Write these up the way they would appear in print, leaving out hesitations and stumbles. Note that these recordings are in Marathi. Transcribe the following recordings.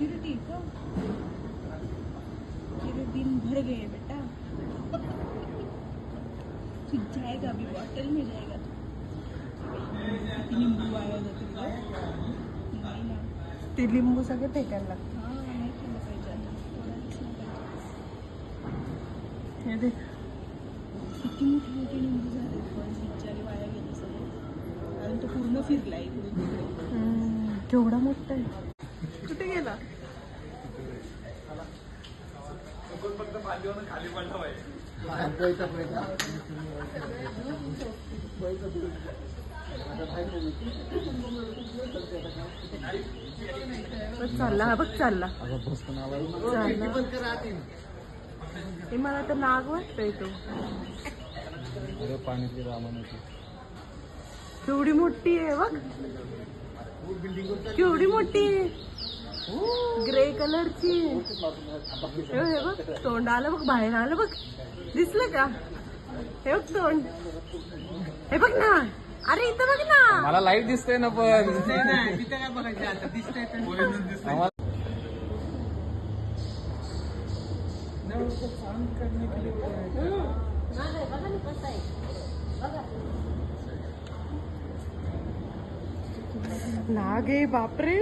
सिक्योरिटी का तेरे दिन भर गए बेटा। तू जाएगा अभी, बॉटल में जाएगा तू। नींबू आया होता नहीं ना, ते लिंबू सगळे फेकायला लागतात. हाँ नहीं खाना पाहिजे आता, थोडा दिसला पाहिजे. हे देख किती मोठे मोठे निंबू झाले पण बिचारे वाया गेले सगळे, कारण तो पूर्ण फिरला इकडे तिकडे. केवढा मोठा आहे. कुठे गेला? खाली पडला पाहिजे. चालला हा बघ, चालला. हे मला तर नाग वाटतोय तो. पाण्याची रामाची केवढी मोठी आहे बघ, केवढी मोठी आहे. ग्रे कलरची. हे बघ तोंड आलं बघ, बाहेर आलं बघ, दिसलं का? हे बघ तोंड, हे बघ ना. अरे इथं बघ ना, मला लाईट दिसतंय ना पण तिथे काय बघायचं आता, दिसतंय नाग आहे. बापरे.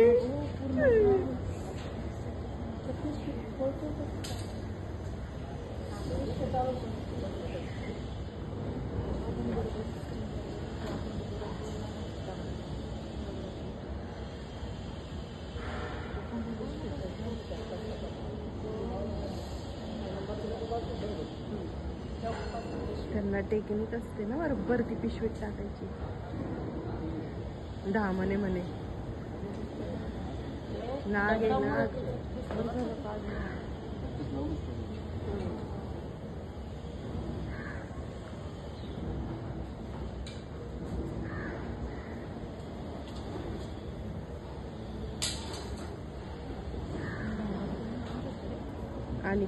त्यांना टेक्निक असते ना बरोबर, ती पिशवीत टाकायची. धामणे म्हणे नाग आहे नाग. आणि